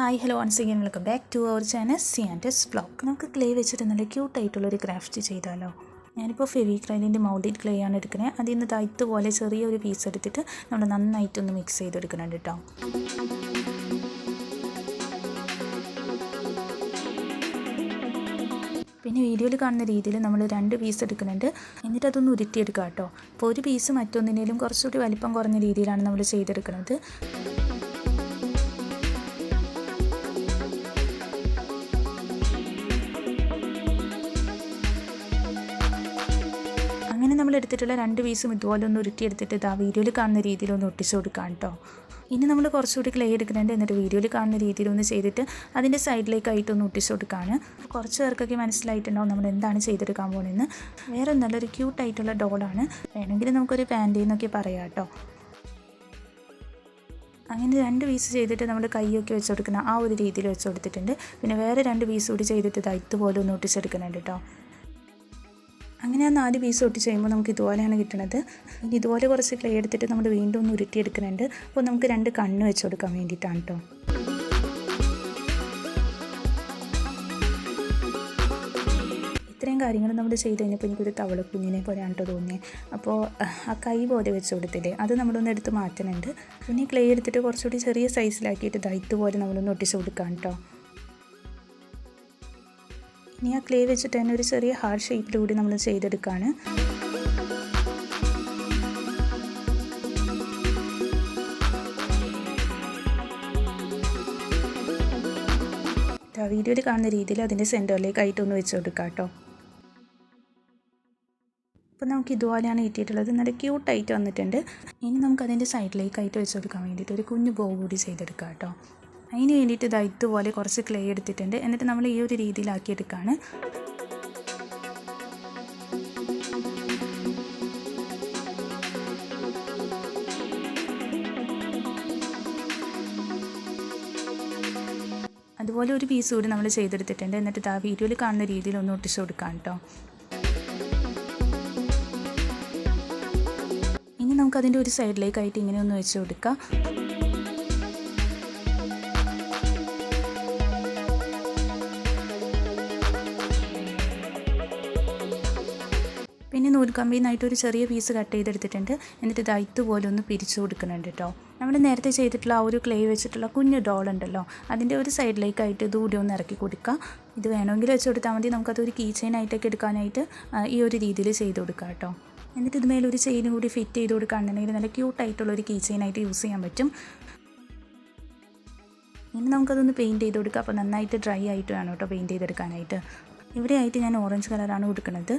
Hi hello once again welcome back to our channel candsvlog. നമുക്ക് clay വെച്ചിട്ട് നല്ല ക്യൂട്ടായിട്ടുള്ളൊരു craft ചെയ്താലോ. ഞാനിപ്പോൾ ഫെവിക്രൈലിൻ്റെ മൗൾഡഡ് ക്ലേ ആണ് എടുക്കുന്നത്. അതിൽ നിന്ന് ഇതുപോലെ ചെറിയൊരു പീസ് എടുത്തിട്ട് നമ്മൾ നന്നായിട്ടൊന്ന് മിക്സ് ചെയ്തെടുക്കുന്നുണ്ട് കേട്ടോ. പിന്നെ വീഡിയോയിൽ കാണുന്ന രീതിയിൽ നമ്മൾ 2 പീസ് എടുക്കുന്നുണ്ട്. എന്നിട്ട് അതൊന്ന് ഉരുട്ടിയെടുക്കുക കേട്ടോ. അപ്പോൾ ഒരു പീസ് മറ്റൊന്നിനേലും കുറച്ചുകൂടി വലിപ്പം കുറഞ്ഞ രീതിയിലാണ് നമ്മൾ ചെയ്തെടുക്കുന്നത്. അങ്ങനെ നമ്മൾ എടുത്തിട്ടുള്ള 2 പീസും ഇതുപോലെ ഒന്ന് ഉരുട്ടിയെടുത്തിട്ട് വീഡിയോയിൽ കാണുന്ന രീതിയിൽ ഒന്ന് ഒട്ടിച്ചു കൊടുക്കാം കേട്ടോ. ഇനി നമ്മൾ കുറച്ചുകൂടി ക്ലേ എടുക്കുന്നുണ്ട്. എന്നിട്ട് വീഡിയോയിൽ കാണുന്ന രീതിയിൽ ഒന്ന് ചെയ്തിട്ട് അതിൻ്റെ സൈഡിലേക്കായിട്ടൊന്ന് ഒട്ടിച്ചു കൊടുക്കുകയാണ്. കുറച്ച് പേർക്കൊക്കെ മനസ്സിലായിട്ടുണ്ടാവും നമ്മൾ എന്താണ് ചെയ്തെടുക്കാൻ പോകുന്നതെന്ന്. വേറെ നല്ലൊരു ക്യൂട്ടായിട്ടുള്ള ഡോളാണ്. വേണമെങ്കിൽ നമുക്കൊരു പാൻറ്റി എന്നൊക്കെ പറയാം കേട്ടോ. അങ്ങനെ 2 പീസ് ചെയ്തിട്ട് നമ്മൾ കൈയൊക്കെ വെച്ച് കൊടുക്കുന്ന ആ ഒരു രീതിയിൽ വെച്ച് കൊടുത്തിട്ടുണ്ട്. പിന്നെ വേറെ 2 പീസ് കൂടി ചെയ്തിട്ട് ഇതുപോലെ ഒന്ന് ഒട്ടിച്ചെടുക്കുന്നുണ്ട് കേട്ടോ. അങ്ങനെ 4 പീസ് ഒട്ടിച്ച് കഴിയുമ്പോൾ നമുക്ക് ഇതുപോലെയാണ് കിട്ടുന്നത്. ഇനി ഇതുപോലെ കുറച്ച് ക്ലേ എടുത്തിട്ട് നമ്മൾ വീണ്ടും ഒന്ന് ഉരുട്ടിയെടുക്കുന്നുണ്ട്. അപ്പോൾ നമുക്ക് 2 കണ്ണ് വെച്ച് കൊടുക്കാൻ വേണ്ടിയിട്ടാണ് കേട്ടോ. ഇത്രയും കാര്യങ്ങൾ നമ്മൾ ചെയ്ത് കഴിഞ്ഞപ്പോൾ എനിക്കൊരു തവളക്കുഞ്ഞിനെ പോലെയാണ് കേട്ടോ തോന്നിയത്. അപ്പോൾ ആ കൈ പോലെ വെച്ച് കൊടുത്തില്ലേ, അത് നമ്മളൊന്ന് എടുത്ത് മാറ്റുന്നുണ്ട്. പിന്നെ ക്ലേ എടുത്തിട്ട് കുറച്ചുകൂടി ചെറിയ സൈസിലാക്കിയിട്ട് ഇതുപോലെ നമ്മളൊന്ന് ഒട്ടിച്ച് കൊടുക്കാം കേട്ടോ. ഇനി ആ ക്ലേ വെച്ചിട്ട് തന്നെ ഒരു ചെറിയ ഹാർട്ട് ഷേപ്പിലൂടെ നമ്മൾ ചെയ്തെടുക്കുകയാണ്. വീഡിയോയിൽ കാണുന്ന രീതിയിൽ അതിൻ്റെ സെൻറ്ററിലേക്കായിട്ടൊന്ന് വെച്ച് കൊടുക്കാം കേട്ടോ. അപ്പോൾ നമുക്ക് ഇതുപോലെയാണ് കിട്ടിയിട്ടുള്ളത്. നല്ല ക്യൂട്ടായിട്ട് വന്നിട്ടുണ്ട്. ഇനി നമുക്ക് അതിൻ്റെ സൈഡിലേക്കായിട്ട് വെച്ച് കൊടുക്കാൻ വേണ്ടിയിട്ട് ഒരു കുഞ്ഞു ബോ കൂടി ചെയ്തെടുക്കാം കേട്ടോ. അതിന് വേണ്ടിയിട്ട് ഇതുപോലെ കുറച്ച് ക്ലേ എടുത്തിട്ടുണ്ട്. എന്നിട്ട് നമ്മൾ ഈ ഒരു രീതിയിലാക്കിയെടുക്കുകയാണ്. അതുപോലെ ഒരു പീസ് കൂടി നമ്മൾ ചെയ്തെടുത്തിട്ടുണ്ട്. എന്നിട്ട് വീഡിയോയിൽ കാണുന്ന രീതിയിൽ ഒന്ന് ഒട്ടിച്ച് കൊടുക്കാം കേട്ടോ. ഇനി നമുക്കതിൻ്റെ ഒരു സൈഡിലേക്കായിട്ട് ഇങ്ങനെ ഒന്ന് വെച്ച് കൊടുക്കാം. പിന്നെ നൂൽക്കമ്പിയിൽ നിന്നായിട്ട് ഒരു ചെറിയ പീസ് കട്ട് ചെയ്തെടുത്തിട്ടുണ്ട്. എന്നിട്ട് ഇതുപോലെ ഒന്ന് പിരിച്ചു കൊടുക്കുന്നുണ്ട് കേട്ടോ. നമ്മൾ നേരത്തെ ചെയ്തിട്ടുള്ള ആ ഒരു ക്ലേ വെച്ചിട്ടുള്ള കുഞ്ഞു ഡോൾ ഉണ്ടല്ലോ, അതിൻ്റെ ഒരു സൈഡിലേക്കായിട്ട് ഇതുകൂടി ഒന്ന് ഇറക്കി കൊടുക്കുക. ഇത് വേണമെങ്കിൽ വെച്ച് കൊടുത്താൽ മതി. നമുക്കതൊരു കീ ചെയിൻ ആയിട്ടൊക്കെ എടുക്കാനായിട്ട് ഈ ഒരു രീതിയിൽ ചെയ്ത് കൊടുക്കുക കേട്ടോ. എന്നിട്ട് ഇതുമേലെ ഒരു ചെയിനും കൂടി ഫിറ്റ് ചെയ്ത് കൊടുക്കുകയാണെന്നുണ്ടെങ്കിൽ നല്ല ക്യൂട്ടായിട്ടുള്ളൊരു കീ ചെയിൻ ആയിട്ട് യൂസ് ചെയ്യാൻ പറ്റും. ഇനി നമുക്കതൊന്ന് പെയിൻറ്റ് ചെയ്ത് കൊടുക്കുക. അപ്പോൾ നന്നായിട്ട് ഡ്രൈ ആയിട്ട് വേണം കേട്ടോ പെയിൻറ്റ് ചെയ്തെടുക്കാനായിട്ട്. ഇവിടെ ആയിട്ട് ഞാൻ ഓറഞ്ച് കളറാണ് കൊടുക്കുന്നത്.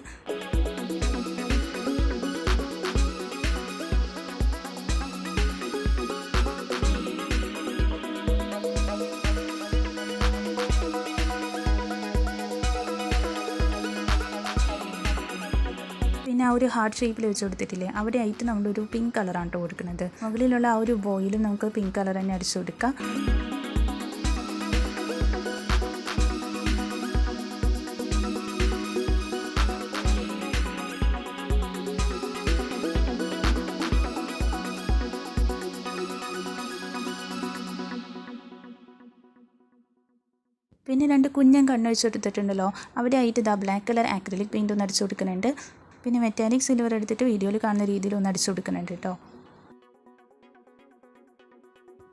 പിന്നെ ആ ഒരു ഹാർട്ട് ഷേപ്പിൽ വെച്ച് കൊടുത്തിട്ടില്ലേ, അവിടെ ആയിട്ട് നമ്മളൊരു പിങ്ക് കളറാണ് കേട്ടോ കൊടുക്കുന്നത്. മുകളിലുള്ള ആ ഒരു ബോയിലും നമുക്ക് പിങ്ക് കളർ തന്നെ അടിച്ചു കൊടുക്കാം. പിന്നെ 2 കുഞ്ഞൻ കണ്ണ് വെച്ച് കൊടുത്തിട്ടുണ്ടല്ലോ, അവിടെ ആയിട്ട് ബ്ലാക്ക് കളർ ആക്രിലിക് പെയിൻ്റ് ഒന്ന് അടിച്ചു കൊടുക്കുന്നുണ്ട്. പിന്നെ മെറ്റാലിക് സിൽവർ എടുത്തിട്ട് വീഡിയോയിൽ കാണുന്ന രീതിയിൽ ഒന്ന് അടിച്ചു കൊടുക്കുന്നുണ്ട് കേട്ടോ.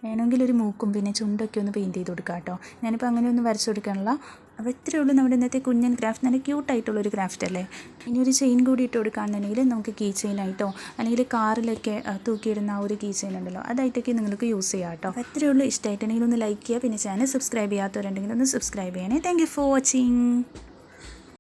വേണമെങ്കിൽ ഒരു മൂക്കും പിന്നെ ചുണ്ടൊക്കെ ഒന്ന് പെയിൻറ്റ് ചെയ്ത് കൊടുക്കാം കേട്ടോ. ഞാനിപ്പോൾ അങ്ങനെ ഒന്നും വരച്ചു കൊടുക്കാനുള്ള. അപ്പോൾ ഇത്രയേ ഉള്ളൂ നമ്മുടെ ഇന്നത്തെ കുഞ്ഞൻ ക്രാഫ്റ്റ്. നല്ല ക്യൂട്ടായിട്ടുള്ളൊരു ക്രാഫ്റ്റ് അല്ലേ. ഇനി ഒരു ചെയിൻ കൂടി ഇട്ട് കൊടുക്കുകയാണെന്നുണ്ടെങ്കിൽ നമുക്ക് കീ ചെയിനായിട്ടോ അല്ലെങ്കിൽ കാറിലൊക്കെ തൂക്കിയിടുന്ന ആ ഒരു കീ ചെയിൻ ഉണ്ടല്ലോ, അതായിട്ടൊക്കെ നിങ്ങൾക്ക് യൂസ് ചെയ്യാം കേട്ടോ. അപ്പോൾ ഇത്രയേ ഉള്ളൂ. ഇഷ്ടമായിട്ടുണ്ടെങ്കിൽ ഒന്ന് ലൈക്ക് ചെയ്യുക. പിന്നെ ചാനൽ സബ്സ്ക്രൈബ് ചെയ്യാത്തവരുണ്ടെങ്കിൽ ഒന്ന് സബ്സ്ക്രൈബ് ചെയ്യണേ. Thank you for watching.